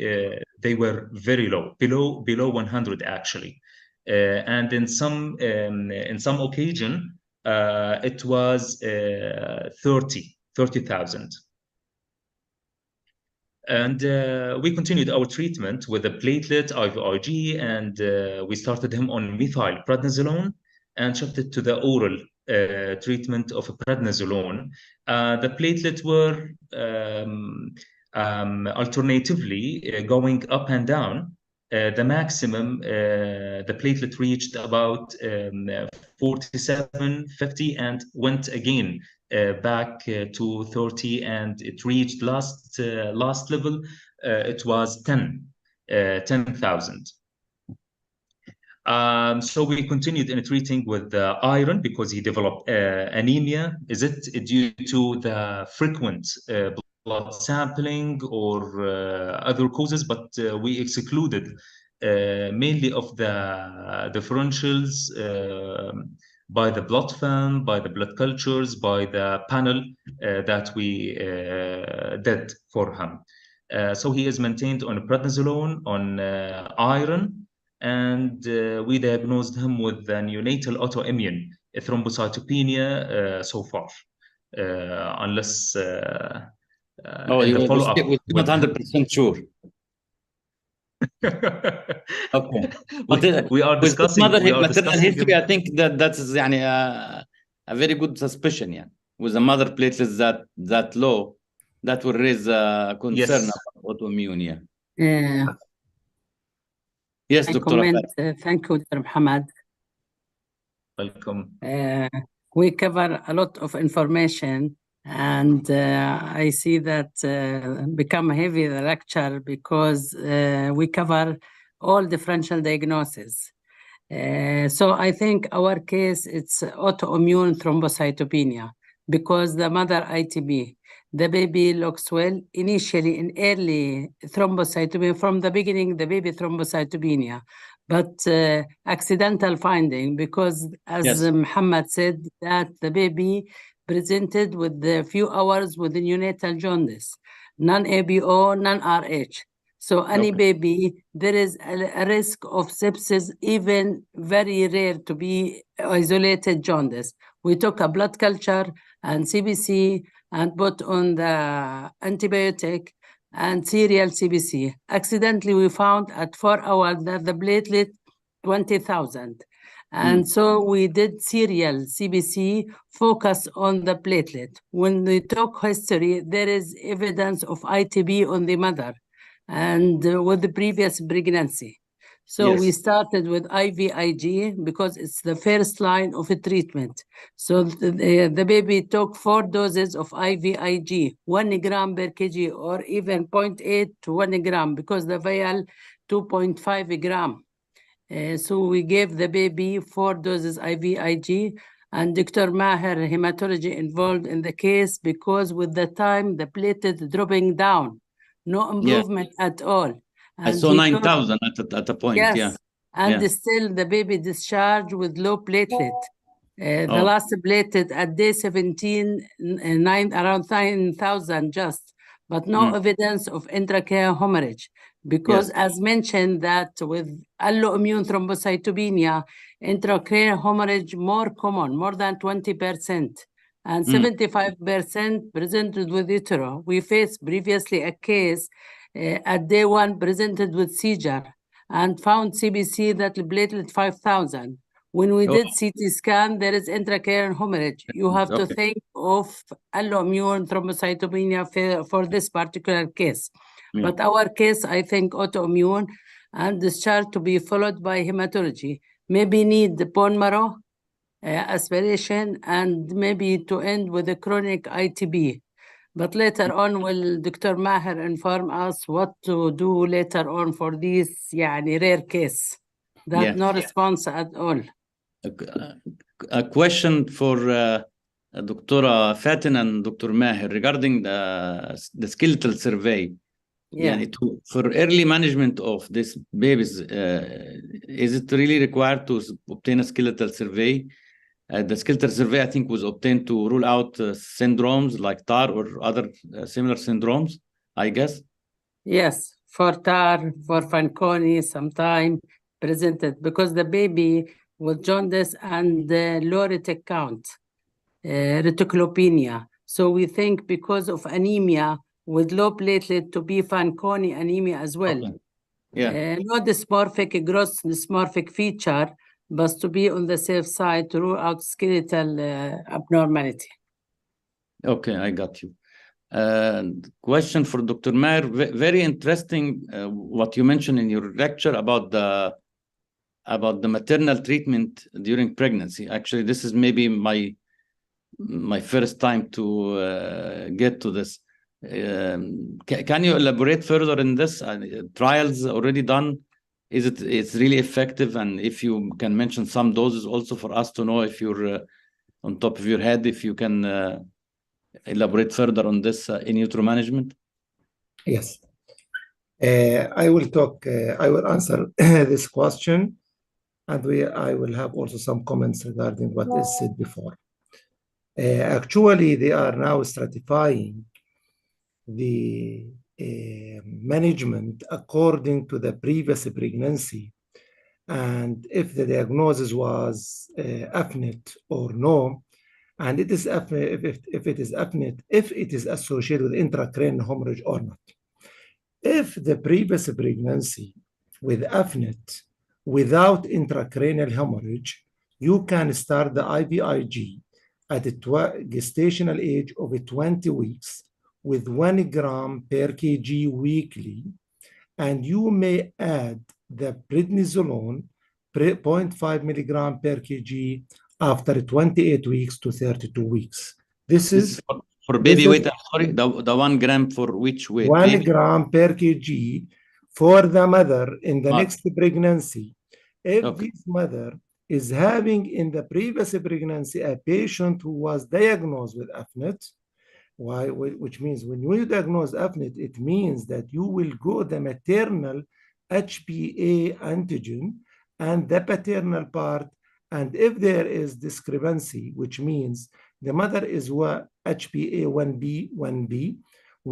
they were very low, below 100 actually. And in some occasion, it was 30,000. And we continued our treatment with the platelet IVIG, and we started him on methylprednisolone and shifted to the oral treatment of prednisolone. The platelets were alternatively going up and down. The maximum, the platelet reached about 47, 50, and went again back to 30, and it reached last level. It was 10,000. So we continued in treating with iron because he developed anemia. Is it due to the frequent blood sampling or other causes? But we excluded mainly of the differentials by the blood film, by the blood cultures, by the panel that we did for him. So he is maintained on prednisolone, on iron, and we diagnosed him with the neonatal autoimmune thrombocytopenia so far, unless you the follow-up. We're not 100% sure. Okay. We are discussing maternal history. I think that is a very good suspicion. Yeah, with the mother platelets that low, that will raise a concern about autoimmune. Yeah. Yes, Dr. Thank you, Dr. Muhammad. Welcome. We cover a lot of information, and I see that become heavy the lecture because we cover all differential diagnoses. So I think our case, it's autoimmune thrombocytopenia because the mother ITP, the baby looks well initially in early thrombocytopenia, from the beginning, the baby thrombocytopenia, but accidental finding because as Muhammad said, that the baby presented with a few hours with the neonatal jaundice. non-ABO, non-RH. So any baby, there is a risk of sepsis, even very rare to be isolated jaundice. We took a blood culture and CBC and put on the antibiotic and serial CBC. Accidentally, we found at 4 hours that the platelet 20,000. And so we did serial CBC, focus on the platelet. When we took history, there is evidence of ITB on the mother and with the previous pregnancy. So we started with IVIG because it's the first line of a treatment. So the baby took 4 doses of IVIG, 1 gram per kg, or even 0.8 to 1 gram, because the vial 2.5 gram. So we gave the baby 4 doses IVIG, and Dr. Maher, hematology, involved in the case because with the time the platelet dropping down, no improvement at all. And I saw 9,000 at a point. Yes, and still the baby discharged with low platelet. The last platelet at day 17, around 9,000 just, but no evidence of intracranial hemorrhage. Because as mentioned that with alloimmune thrombocytopenia, intracranial hemorrhage more common, more than 20%. And 75% presented with utero. We faced previously a case at day 1 presented with seizure and found CBC that platelet 5,000. When we did CT scan, there is intracranial hemorrhage. You have to think of alloimmune thrombocytopenia for this particular case. But our case, I think, autoimmune and discharge to be followed by hematology. Maybe need the bone marrow aspiration, and maybe to end with a chronic ITB. But later on, will Dr. Maher inform us what to do later on for this rare case that no response at all. A question for Dr. Fatin and Dr. Maher regarding the skeletal survey. For early management of these babies, is it really required to obtain a skeletal survey? The skeletal survey, I think, was obtained to rule out syndromes like TAR or other similar syndromes, I guess. Yes, for TAR, for Fanconi, sometime presented because the baby with jaundice and low retic count, reticulopenia. So we think because of anemia with low platelet to be Fanconi anemia as well. Not dysmorphic, gross dysmorphic feature, but to be on the safe side to rule out skeletal abnormality. Okay, I got you. Question for Dr. Maher. Very interesting what you mentioned in your lecture about the maternal treatment during pregnancy. Actually, this is maybe my first time to get to this. Can you elaborate further in this? Trials already done? It's really effective, and if you can mention some doses also for us to know if you're on top of your head, if you can elaborate further on this in utero management. Yes, I will answer this question, and I will have also some comments regarding what is said before. Actually, they are now stratifying the management according to the previous pregnancy, and if the diagnosis was AFNIT or no, and it is AFNIT, if it is AFNIT, if it is associated with intracranial hemorrhage or not. If the previous pregnancy with AFNIT without intracranial hemorrhage, you can start the IVIG at a gestational age of 20 weeks with 1 gram per kg weekly, and you may add the prednisolone 0.5 milligram per kg after 28 weeks to 32 weeks. This is for baby weight. Sorry, the 1 gram for which weight? 1 gram per kg for the mother in the next pregnancy. If this mother is having in the previous pregnancy a patient who was diagnosed with AFNIT, which means when you diagnose AFNIT, it means that you will go the maternal HPA antigen and the paternal part, and if there is discrepancy, which means the mother is HPA 1b,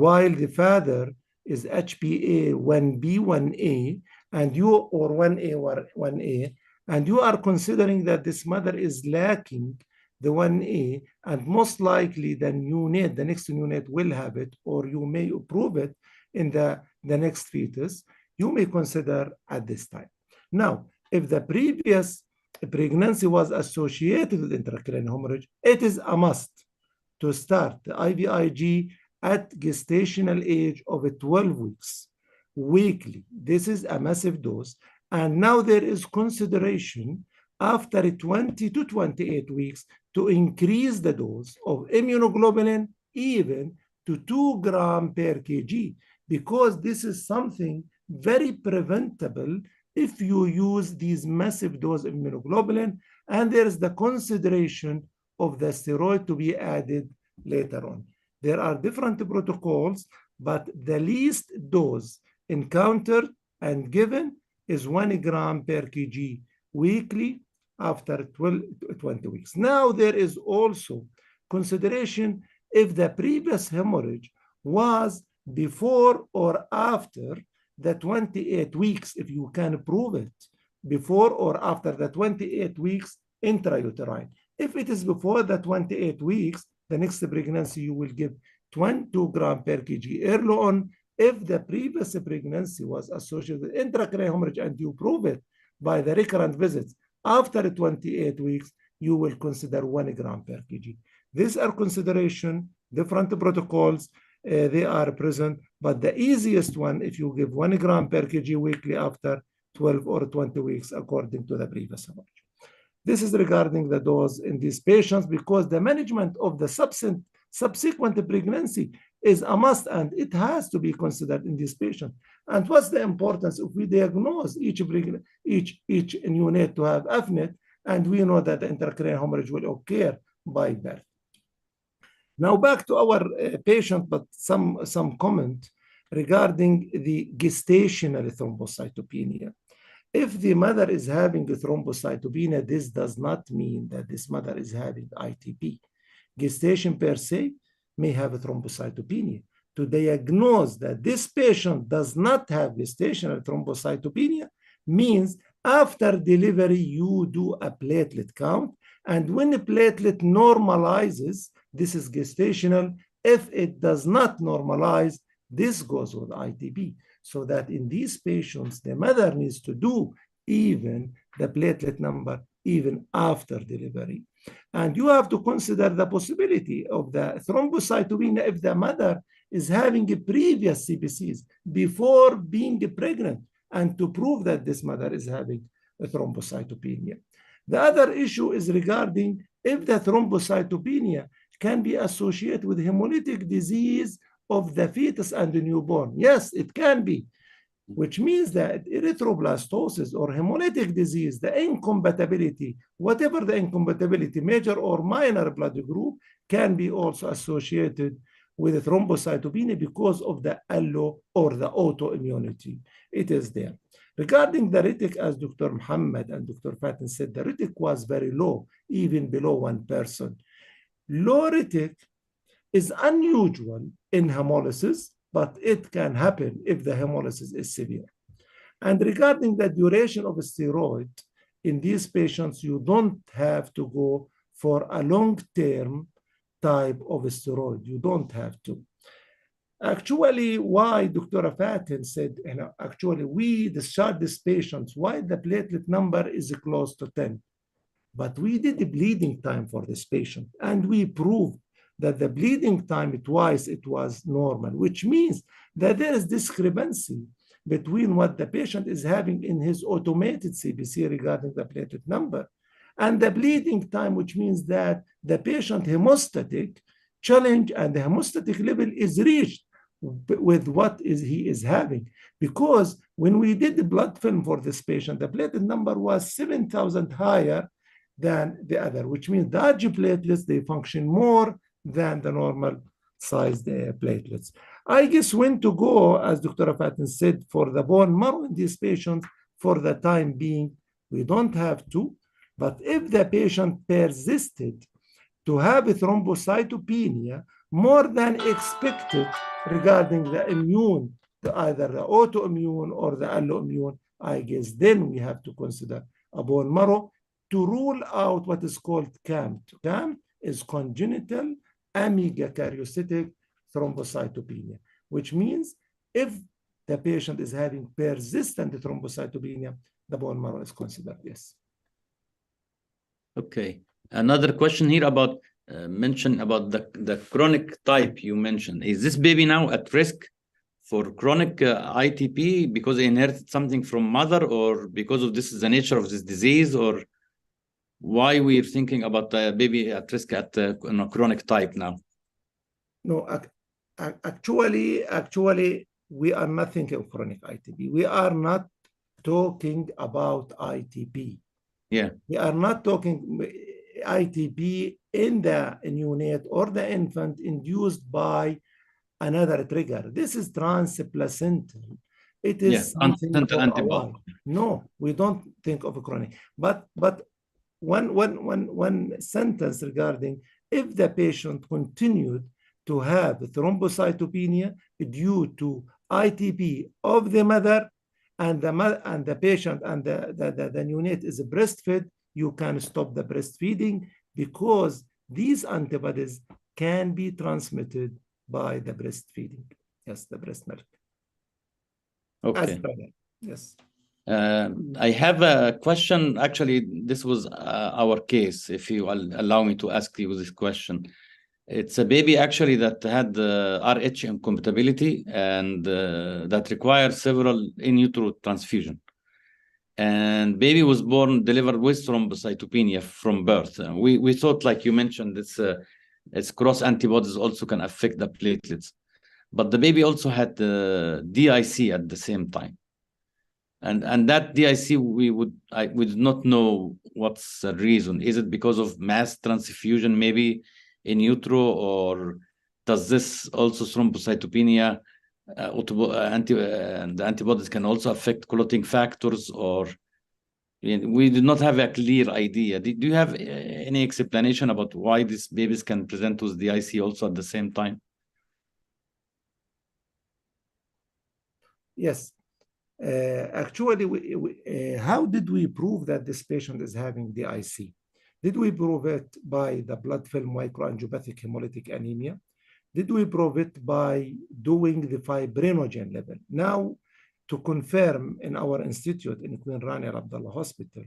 while the father is HbA 1b 1a, and you, or 1a or 1a, and you are considering that this mother is lacking the 1a, and most likely the neonate, the next neonate will have it, or you may approve it in the next fetus, you may consider at this time. Now, if the previous pregnancy was associated with intracranial hemorrhage, it is a must to start the IVIG at gestational age of 12 weeks, weekly. This is a massive dose. And now there is consideration after 20 to 28 weeks to increase the dose of immunoglobulin even to 2 grams per kg, because this is something very preventable if you use these massive dose of immunoglobulin, and there is the consideration of the steroid to be added later on. There are different protocols, but the least dose encountered and given is 1 gram per kg weekly after 20 weeks. Now there is also consideration if the previous hemorrhage was before or after the 28 weeks, if you can prove it, before or after the 28 weeks intrauterine. If it is before the 28 weeks, the next pregnancy you will give 22 grams per kg early on. If the previous pregnancy was associated with intracranial hemorrhage and you prove it by the recurrent visits after 28 weeks, you will consider 1 gram per kg. These are consideration, different protocols, they are present, but the easiest one, if you give 1 gram per kg weekly after 12 or 20 weeks, according to the previous hemorrhage. This is regarding the dose in these patients, because the management of the subsequent pregnancy is a must, and it has to be considered in this patient. And what's the importance if we diagnose each neonate to have FNET, and we know that the intracranial hemorrhage will occur by birth. Now back to our patient, but some comment regarding the gestational thrombocytopenia. If the mother is having a thrombocytopenia, this does not mean that this mother is having ITP. Gestation per se may have a thrombocytopenia. To diagnose that this patient does not have gestational thrombocytopenia means after delivery, you do a platelet count. And when the platelet normalizes, this is gestational. If it does not normalize, this goes with ITP. So that in these patients, the mother needs to do even the platelet number even after delivery. And you have to consider the possibility of the thrombocytopenia if the mother is having a previous CBCs before being pregnant, and to prove that this mother is having a thrombocytopenia. The other issue is regarding if the thrombocytopenia can be associated with hemolytic disease of the fetus and the newborn. Yes, it can be, which means that erythroblastosis or hemolytic disease, the incompatibility, whatever the incompatibility, major or minor blood group, can be also associated with thrombocytopenia because of the allo or the autoimmunity. It is there. Regarding the retic, as Dr. Muhammad and Dr. Fatin said, the retic was very low, even below 1%. Low retic is unusual in hemolysis, but it can happen if the hemolysis is severe. And regarding the duration of a steroid, in these patients, you don't have to go for a long-term type of a steroid. You don't have to. Actually, why Dr. Fatin said, actually, we discharge these patients, why the platelet number is close to 10. But we did the bleeding time for this patient, and we proved that the bleeding time twice it was normal, which means that there is discrepancy between what the patient is having in his automated CBC regarding the platelet number and the bleeding time, which means that the patient hemostatic challenge and the hemostatic level is reached with what he is having. Because when we did the blood film for this patient, the platelet number was 7,000 higher than the other, which means the large platelets, they function more than the normal sized platelets. I guess when to go, as Dr. Fatin said, for the bone marrow in these patients, for the time being, we don't have to. But if the patient persisted to have a thrombocytopenia more than expected regarding the immune, either the autoimmune or the alloimmune, I guess then we have to consider a bone marrow to rule out what is called CAM. CAM is congenital amigakaryocytic thrombocytopenia, which means if the patient is having persistent thrombocytopenia, the bone marrow is considered, yes. Okay. Another question here about mention about the chronic type you mentioned. Is this baby now at risk for chronic ITP because they inherited something from mother, or because of this is the nature of this disease, or why we're thinking about the baby at risk at chronic type now? No, actually, we are not thinking of chronic ITP. We are not talking about ITP. Yeah. We are not talking ITP in the neonate or the infant induced by another trigger. This is transplacental. It is something for a while. No, we don't think of a chronic. But one sentence regarding if the patient continued to have thrombocytopenia due to ITP of the mother, and the patient and the neonate is breastfed, you can stop the breastfeeding because these antibodies can be transmitted by the breastfeeding. Yes, the breast milk. Okay. Yes. I have a question. Actually, this was our case, if you allow me to ask you this question. It's a baby actually that had RH incompatibility and that required several in utero transfusion. And baby was delivered with thrombocytopenia from birth. We thought, like you mentioned, its cross antibodies also can affect the platelets. But the baby also had DIC at the same time. And that DIC, we did not know what's the reason. Is it because of mass transfusion maybe in utero, or does this also thrombocytopenia, the antibodies can also affect clotting factors, or we did not have a clear idea. Do you have any explanation about why these babies can present with DIC also at the same time? Yes. Actually, how did we prove that this patient is having DIC? Did we prove it by the blood film microangiopathic hemolytic anemia? Did we prove it by doing the fibrinogen level? Now, to confirm in our institute in Queen Rania Abdullah Hospital,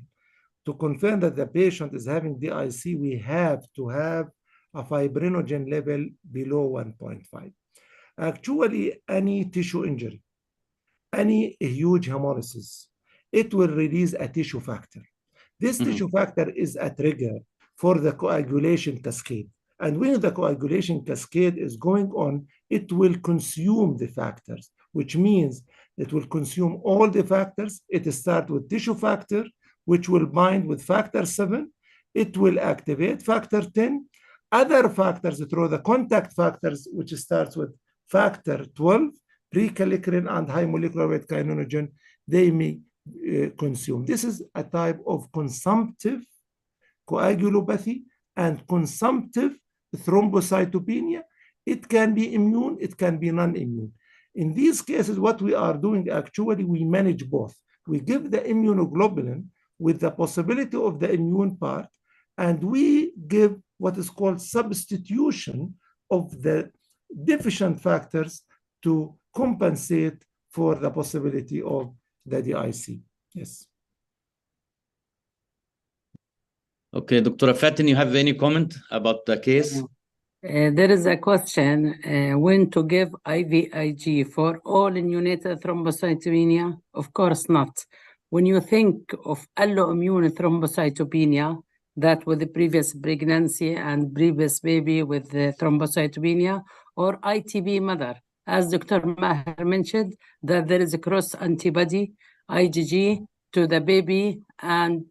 to confirm that the patient is having DIC, we have to have a fibrinogen level below 1.5. Actually, any tissue injury, any huge hemolysis, it will release a tissue factor. This tissue factor is a trigger for the coagulation cascade. And when the coagulation cascade is going on, it will consume the factors, which means it will consume all the factors. It starts with tissue factor, which will bind with factor 7. It will activate factor 10. Other factors through the contact factors, which starts with factor 12, prekallikrein and high molecular weight kininogen, they may consume. This is a type of consumptive coagulopathy and consumptive thrombocytopenia. It can be immune, it can be non-immune. In these cases, what we are doing, actually, we manage both. We give the immunoglobulin with the possibility of the immune part, and we give what is called substitution of the deficient factors to compensate for the possibility of the DIC. Yes. Okay, Dr. Fatin, you have any comment about the case? There is a question, when to give IVIG for all neonatal thrombocytopenia? Of course not. When you think of alloimmune thrombocytopenia, that with the previous pregnancy and previous baby with the thrombocytopenia, or ITP mother, as Dr. Maher mentioned, that there is a cross antibody, IgG, to the baby and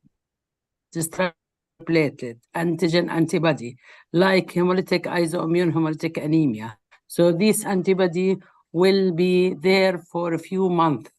platelet, antigen antibody, like hemolytic isoimmune hemolytic anemia. So this antibody will be there for a few months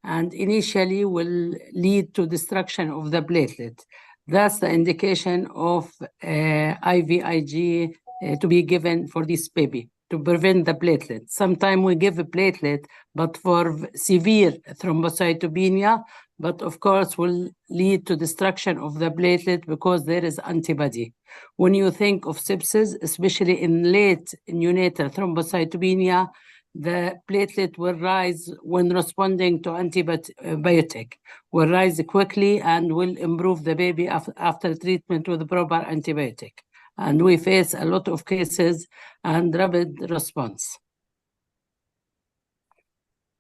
and initially will lead to destruction of the platelet. That's the indication of IVIG to be given for this baby to prevent the platelet. Sometimes we give a platelet, but for severe thrombocytopenia, but of course will lead to destruction of the platelet because there is antibody. When you think of sepsis, especially in late neonatal thrombocytopenia, the platelet will rise when responding to antibiotic, will rise quickly and will improve the baby after treatment with proper antibiotic. And we face a lot of cases and rapid response.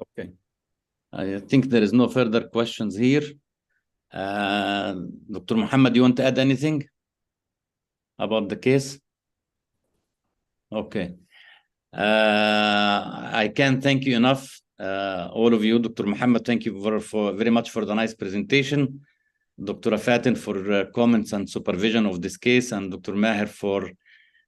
Okay. I think there is no further questions here. Dr. Muhammad, you want to add anything about the case? Okay. I can't thank you enough, all of you. Dr. Muhammad, thank you very much for the nice presentation. Dr. Fatin for comments and supervision of this case, and Dr. Maher for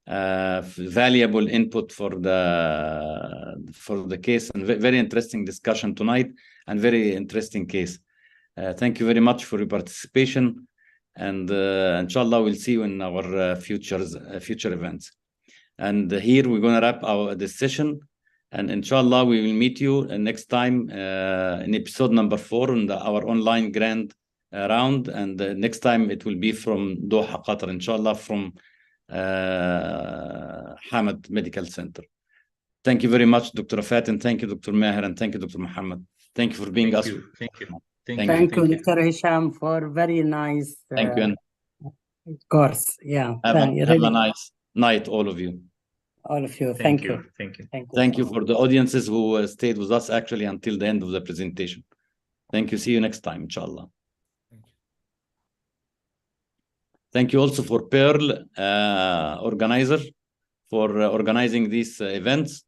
valuable input for the case, and very interesting discussion tonight, and very interesting case. Thank you very much for your participation, and inshallah we'll see you in our future events. And here we're going to wrap this session, and inshallah we will meet you next time in episode number 4 in our online grand round, and next time it will be from Doha, Qatar, inshallah, from Hamad Medical Center. Thank you very much, Dr. Fatin. Thank you, Dr. Maher, and thank you, Dr. Muhammad. Thank you for being us. Thank you. Thank you, Dr. Hisham, for very nice thank you. course. Yeah. Have a nice night, all of you. All of you. Thank you. Thank you. Thank you for the audiences who stayed with us actually until the end of the presentation. Thank you. See you next time, inshallah. Thank you also for Pearl, organizer, for organizing these events,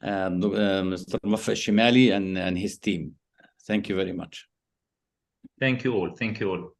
Mr. Muffaq Shimali and his team. Thank you very much. Thank you all. Thank you all.